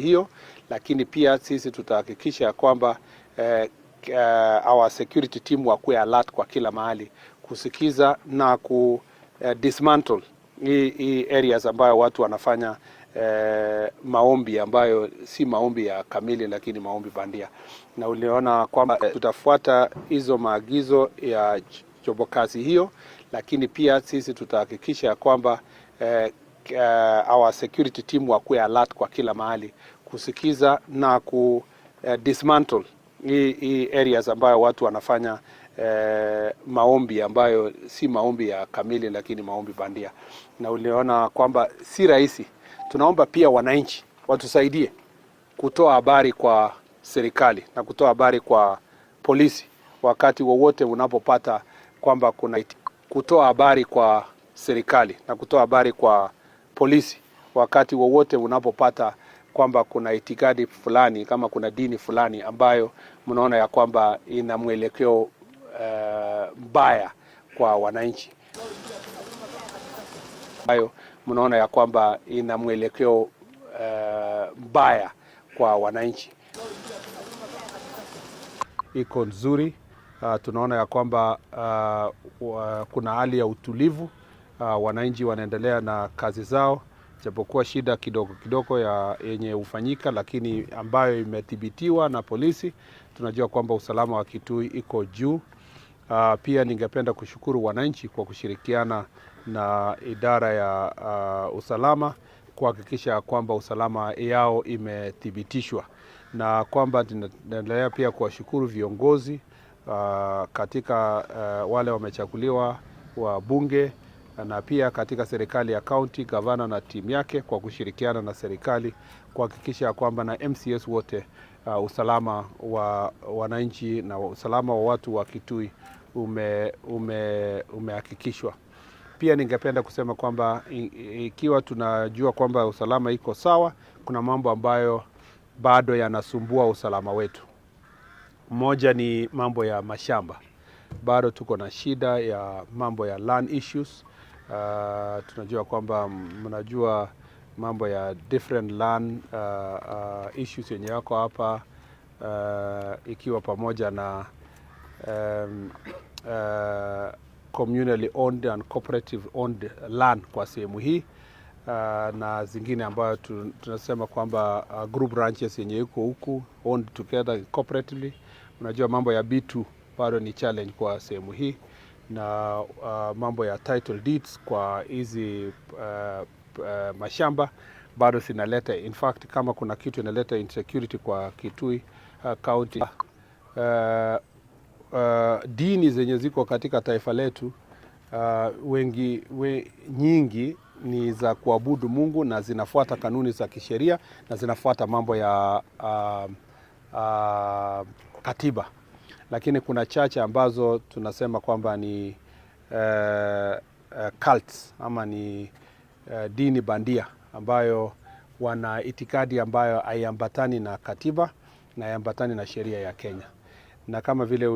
hiyo, lakini pia sisi tutahakikisha kwamba our security team wakuwe alert kwa kila mahali kusikiza na dismantle hii areas ambayo watu wanafanya maombi ambayo si maombi ya kamili, lakini maombi bandia. Na uliona kwamba tutafuata hizo maagizo ya jobokazi hiyo, lakini pia sisi tutahakikisha kwamba our security team wakuwe alert kwa kila mahali kusikiza na dismantle hii areas ambayo watu wanafanya maombi ambayo si maombi ya kamili, lakini maombi bandia. Na uliona kwamba si rahisi. Tunaomba pia wananchi watusaidie kutoa habari kwa serikali na kutoa habari kwa polisi wakati wowote unapopata kwamba kutoa habari kwa serikali na kutoa habari kwa polisi wakati wowote unapopata kwamba kuna itikadi fulani, kama kuna dini fulani ambayo mnaona ya kwamba ina mwelekeo mbaya kwa wananchi, ambayo mnaona ya kwamba ina mwelekeo mbaya kwa wananchi. Iko nzuri. Tunaona ya kwamba kuna hali ya utulivu. Wananchi wanaendelea na kazi zao, japokuwa shida kidogo yenye ufanyika, lakini ambayo imethibitiwa na polisi. Tunajua kwamba usalama wa Kitui iko juu. Pia ningependa kushukuru wananchi kwa kushirikiana na idara ya usalama kuhakikisha kwamba usalama yao imethibitishwa, na kwamba tunaendelea pia kuwashukuru viongozi katika wale wamechaguliwa wa bunge, na pia katika serikali ya county, gavana na timu yake kwa kushirikiana na serikali kuhakikisha kwamba na MCS wote usalama wa wananchi na usalama wa watu wa Kitui umehakikishwa. Pia ningependa kusema kwamba ikiwa tunajua kwamba usalama iko sawa, kuna mambo ambayo bado yanasumbua usalama wetu. Moja ni mambo ya mashamba. Bado tuko na shida ya mambo ya land issues. Tunajua kwamba mnajua mambo ya different land issues yenye yako hapa, ikiwa pamoja na communally owned and cooperative owned land kwa sehemu hii, na zingine ambayo tunasema kwamba group ranches yenye iko huku owned together cooperatively. Unajua mambo ya B2 bado ni challenge kwa sehemu hii, na mambo ya title deeds kwa hizi mashamba bado sinaleta. In fact, kama kuna kitu inaleta insecurity kwa Kitui County, dini zenye ziko katika taifa letu nyingi ni za kuabudu Mungu na zinafuata kanuni za kisheria na zinafuata mambo ya katiba, lakini kuna chache ambazo tunasema kwamba ni cults ama ni dini bandia ambayo wana itikadi ambayo haiambatani na katiba na haiambatani na sheria ya Kenya. Na kama vile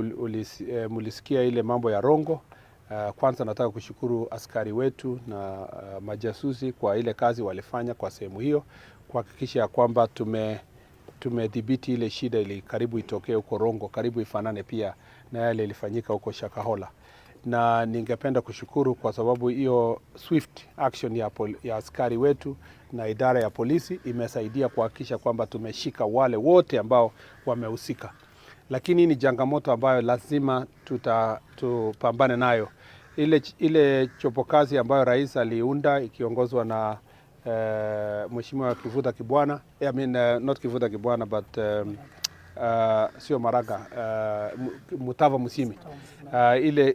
mulisikia ile mambo ya Rongo, kwanza nataka kushukuru askari wetu na majasusi kwa ile kazi walifanya kwa sehemu hiyo kuhakikisha kwamba tumedhibiti ile shida ili karibu itokee huko Rongo, karibu ifanane pia na yale ilifanyika huko Shakahola. Na ningependa kushukuru kwa sababu hiyo swift action ya askari wetu na idara ya polisi imesaidia kuhakikisha kwamba tumeshika wale wote ambao wamehusika. Lakini ni changamoto ambayo lazima tupambane nayo. Ile chopokazi ambayo rais aliunda ikiongozwa na Mheshimiwa Kivuta Kibwana, not Kivuta Kibwana but sio Maraga, Mutava Musyimi.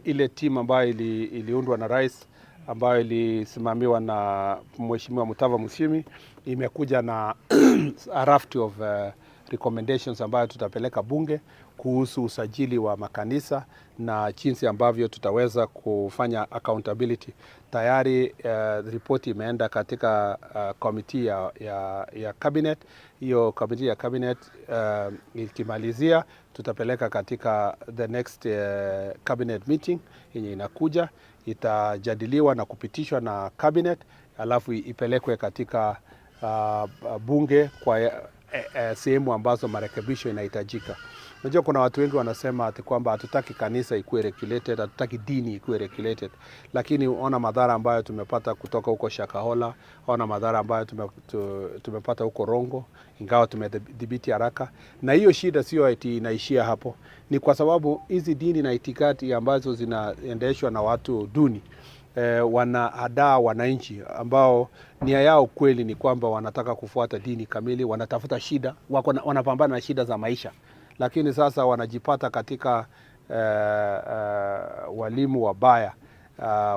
Ile team ambayo iliundwa na rais ambayo ilisimamiwa na Mheshimiwa Mutava Musyimi imekuja na a raft of recommendations ambayo tutapeleka bunge kuhusu usajili wa makanisa na jinsi ambavyo tutaweza kufanya accountability. Tayari ripoti imeenda katika committee ya cabinet. Hiyo committee ya cabinet ikimalizia tutapeleka katika the next cabinet meeting yenye inakuja, itajadiliwa na kupitishwa na cabinet, alafu ipelekwe katika bunge sehemu ambazo marekebisho inahitajika. Unajua kuna watu wengi wanasema ati kwamba hatutaki kanisa ikuwe regulated, hatutaki dini ikuwe regulated. Lakini ona madhara ambayo tumepata kutoka huko Shakahola, ona madhara ambayo tumepata huko Rongo, ingawa tumedhibiti haraka. Na hiyo shida sio eti inaishia hapo. Ni kwa sababu hizi dini na itikadi ambazo zinaendeshwa na watu duni wanahadaa wananchi ambao nia yao kweli ni kwamba wanataka kufuata dini kamili, wanatafuta shida, wanapambana na shida za maisha. Lakini sasa wanajipata katika walimu wabaya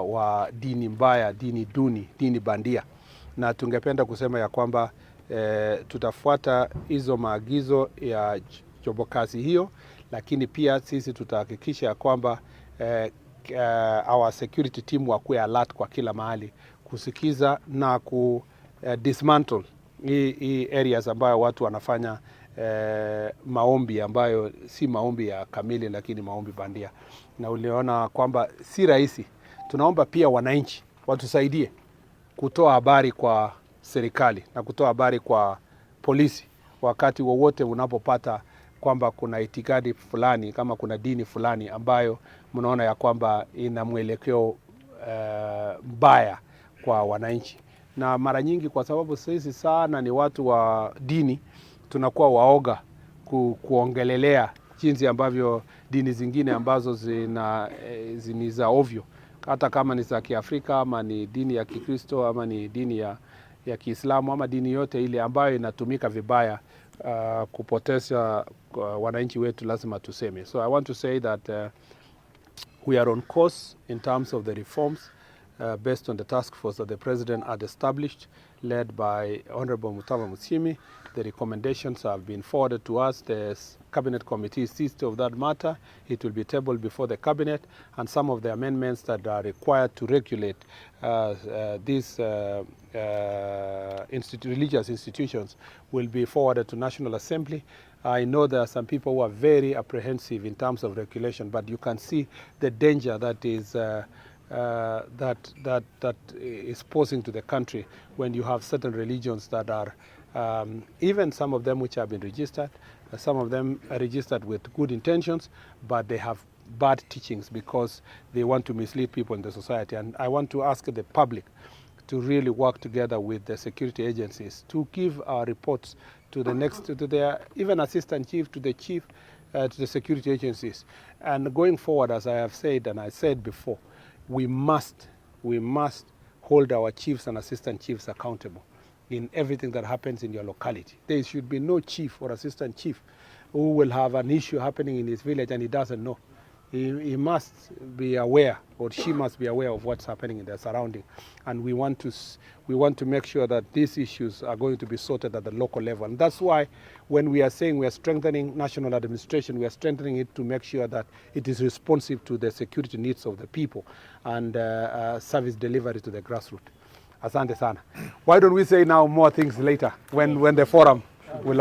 wa dini mbaya, dini duni, dini bandia. Na tungependa kusema ya kwamba tutafuata hizo maagizo ya jobokazi hiyo, lakini pia sisi tutahakikisha ya kwamba our security team wakuwe alert kwa kila mahali kusikiza na dismantle hii areas ambayo watu wanafanya maombi ambayo si maombi ya kamili, lakini maombi bandia. Na uliona kwamba si rahisi. Tunaomba pia wananchi watusaidie kutoa habari kwa serikali na kutoa habari kwa polisi wakati wowote unapopata kwamba kuna itikadi fulani, kama kuna dini fulani ambayo mnaona ya kwamba ina mwelekeo mbaya kwa wananchi. Na mara nyingi kwa sababu sisi sana ni watu wa dini, tunakuwa waoga kuongelelea jinsi ambavyo dini zingine ambazo ni za ovyo, hata kama ni za Kiafrika ama ni dini ya Kikristo ama ni dini ya Kiislamu ama dini yote ile ambayo inatumika vibaya kupoteza wananchi wetu, lazima tuseme. So I want to say that we are on course in terms of the reforms based on the task force that the President had established, led by Honorable Mutava Musyimi. The recommendations have been forwarded to us. The Cabinet Committee seized of that matter. It will be tabled before the Cabinet, and some of the amendments that are required to regulate these religious institutions will be forwarded to National Assembly. I know there are some people who are very apprehensive in terms of regulation, but you can see the danger that is that is posing to the country when you have certain religions that are even some of them which have been registered, some of them are registered with good intentions, but they have bad teachings because they want to mislead people in the society. And I want to ask the public to really work together with the security agencies to give our reports to their even assistant chief, to the chief, to the security agencies. And going forward, as I have said and I said before, we must hold our chiefs and assistant chiefs accountable in everything that happens in your locality. There should be no chief or assistant chief who will have an issue happening in his village and he doesn't know. He must be aware, or she must be aware of what's happening in their surrounding. And we want to make sure that these issues are going to be sorted at the local level. And that's why when we are saying we are strengthening national administration, we are strengthening it to make sure that it is responsive to the security needs of the people and service delivery to the grassroots. Asante sana. Why don't we say now more things later when the forum will